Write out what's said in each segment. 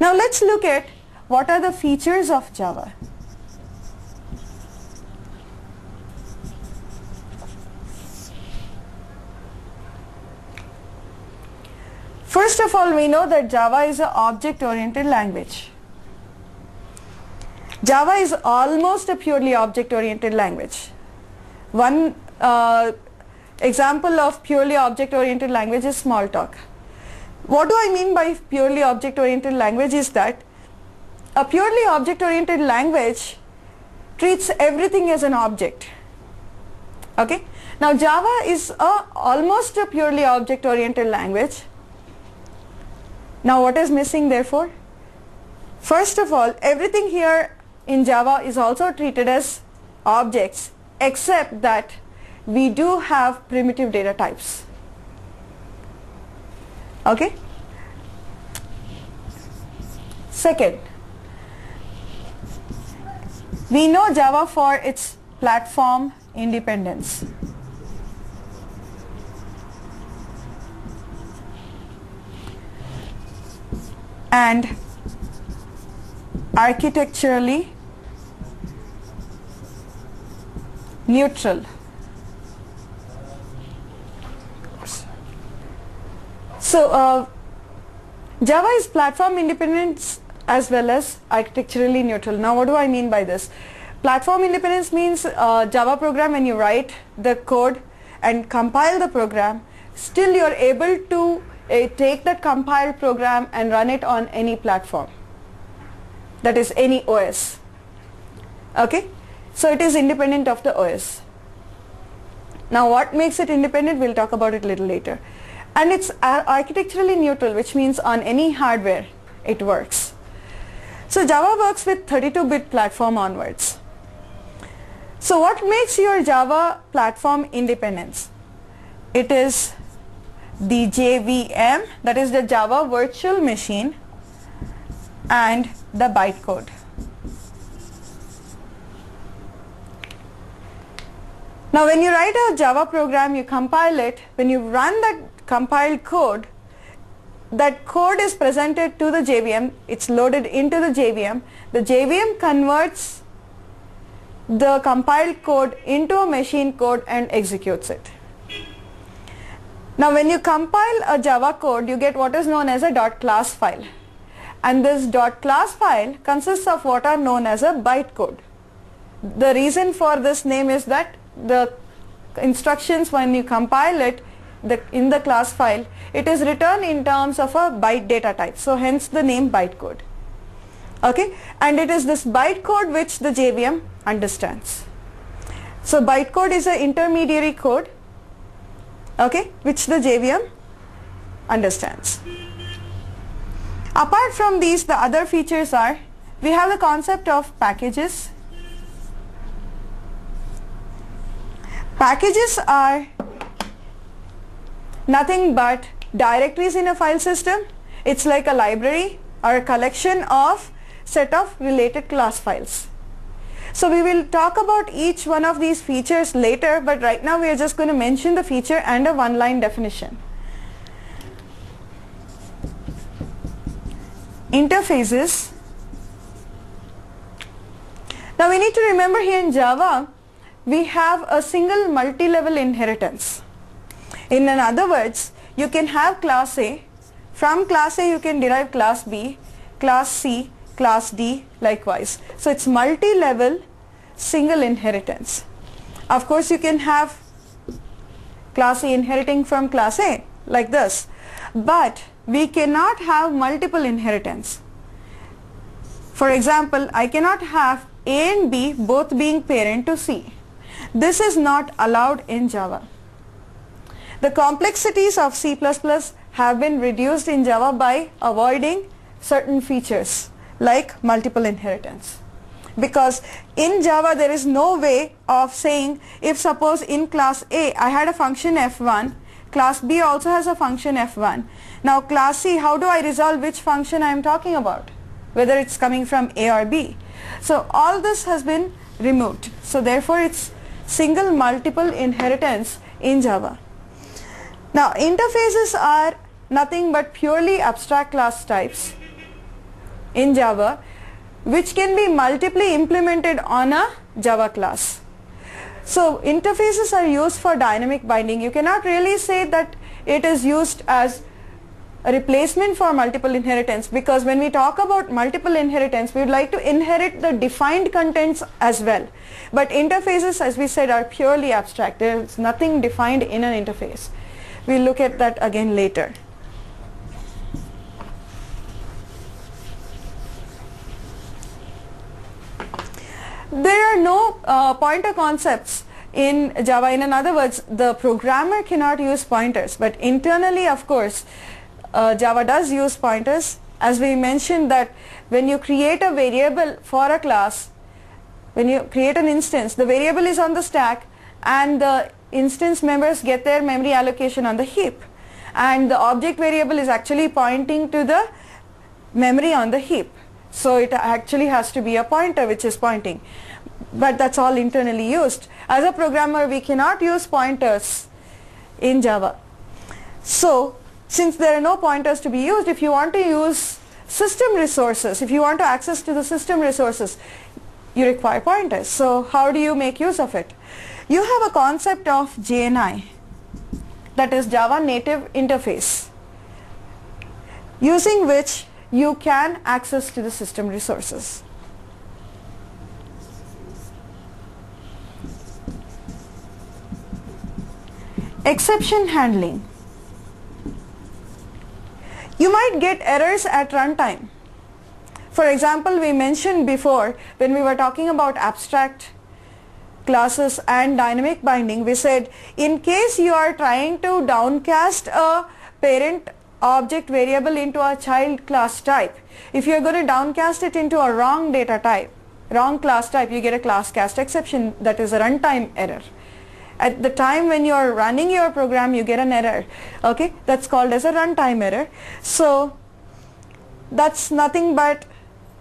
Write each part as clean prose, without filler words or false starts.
Now let's look at what are the features of Java. First of all, we know that Java is an object-oriented language. Java is almost a purely object-oriented language. One example of purely object-oriented language is Smalltalk. What do I mean by purely object-oriented language is that a purely object-oriented language treats everything as an object. Okay? Now Java is almost a purely object-oriented language. Now what is missing therefore? First of all, everything here in Java is also treated as objects, except that we do have primitive data types. Okay? Second, we know Java for its platform independence. And architecturally neutral. So Java is platform independence as well as architecturally neutral. Now what do I mean by this? Platform independence means Java program, when you write the code and compile the program, still you are able to take that compiled program and run it on any platform, that is any OS. Okay, so it is independent of the OS. Now what makes it independent, we'll talk about it a little later. And it's architecturally neutral, which means on any hardware it works. So Java works with 32-bit platform onwards. So what makes your Java platform independence? It is the JVM, that is the Java Virtual Machine, and the bytecode. Now when you write a Java program, you compile it. When you run that compiled code, that code is presented to the JVM, it's loaded into the JVM. The JVM converts the compiled code into a machine code and executes it. Now when you compile a Java code, you get what is known as a .class file. And this .class file consists of what are known as a bytecode. The reason for this name is that the instructions, when you compile it in the class file, it is written in terms of a byte data type. So hence the name bytecode. Okay, and it is this bytecode which the JVM understands. So bytecode is an intermediary code, okay, which the JVM understands. Apart from these, the other features are, we have the concept of packages. Packages are nothing but directories in a file system. It's like a library or a collection of set of related class files. So we will talk about each one of these features later, but right now we are just going to mention the feature and a one-line definition. Interfaces. Now we need to remember here in Java, we have a single multi-level inheritance. In other words, you can have class A. From class A you can derive class B, class C, class D, likewise. So it's multi-level single inheritance. Of course you can have class A inheriting from class A like this, but we cannot have multiple inheritance. For example, I cannot have A and B both being parent to C. This is not allowed in Java. The complexities of C++ have been reduced in Java by avoiding certain features like multiple inheritance. Because in Java there is no way of saying, if suppose in class A I had a function f1, class B also has a function f1. Now class C, how do I resolve which function I am talking about, whether it's coming from A or B? So all this has been removed. So therefore it's single multiple inheritance in Java. Now interfaces are nothing but purely abstract class types in Java which can be multiply implemented on a Java class. So interfaces are used for dynamic binding. You cannot really say that it is used as a replacement for multiple inheritance, because when we talk about multiple inheritance, we would like to inherit the defined contents as well. But interfaces, as we said, are purely abstract. There is nothing defined in an interface. We'll look at that again later. There are no pointer concepts in Java. In other words, the programmer cannot use pointers, but internally, of course, Java does use pointers. As we mentioned, that when you create a variable for a class, when you create an instance, the variable is on the stack and the instance members get their memory allocation on the heap, and the object variable is actually pointing to the memory on the heap. So it actually has to be a pointer which is pointing, but that's all internally used. As a programmer, we cannot use pointers in Java. So since there are no pointers to be used, if you want to use system resources, if you want to access to the system resources, you require pointers. So how do you make use of it? You have a concept of JNI, that is Java Native Interface, using which you can access to the system resources. Exception handling. You might get errors at runtime. For example, we mentioned before when we were talking about abstract classes and dynamic binding, we said in case you are trying to downcast a parent object variable into a child class type, if you are going to downcast it into a wrong data type, wrong class type, you get a class cast exception, that is a runtime error. At the time when you are running your program, you get an error. Okay, that's called as a runtime error. So that's nothing but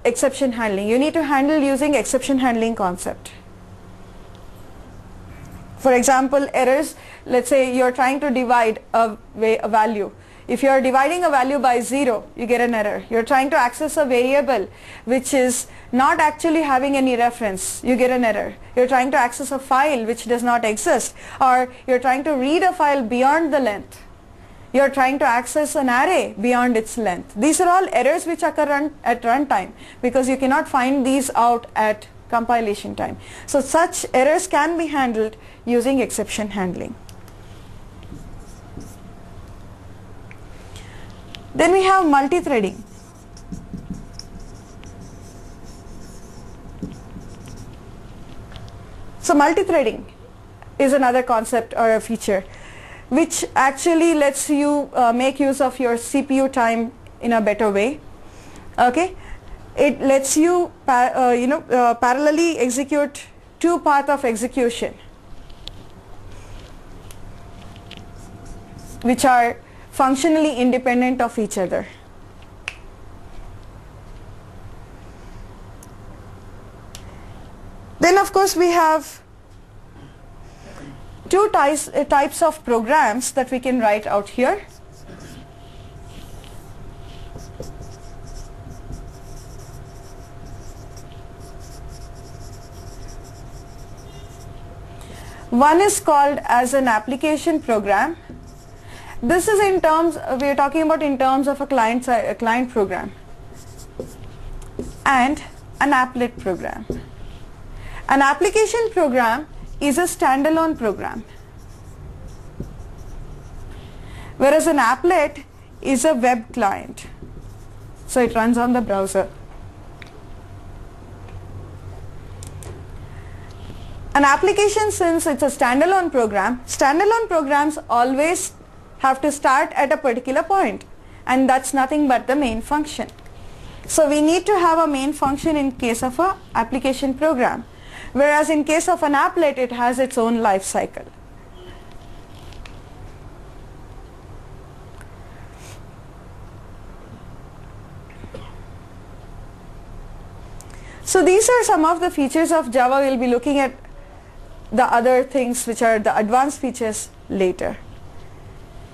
exception handling. You need to handle using exception handling concept. For example, errors, let's say you're trying to divide a value. If you're dividing a value by 0, you get an error. You're trying to access a variable which is not actually having any reference, you get an error. You're trying to access a file which does not exist, or you're trying to read a file beyond the length. You're trying to access an array beyond its length. These are all errors which occur at runtime, because you cannot find these out at compilation time. So such errors can be handled using exception handling. Then we have multi-threading. So multi-threading is another concept or a feature which actually lets you make use of your CPU time in a better way. Okay, it lets you parallelly execute two paths of execution which are functionally independent of each other. Then of course we have two types of programs that we can write out here. One is called as an application program. This is in terms, we are talking about in terms of a client program, and an applet program. An application program is a standalone program, whereas an applet is a web client. So it runs on the browser. An application, since it's a standalone program, standalone programs always have to start at a particular point, and that's nothing but the main function. So we need to have a main function in case of a application program, whereas in case of an applet it has its own life cycle. So these are some of the features of Java. We'll be looking at the other things which are the advanced features later.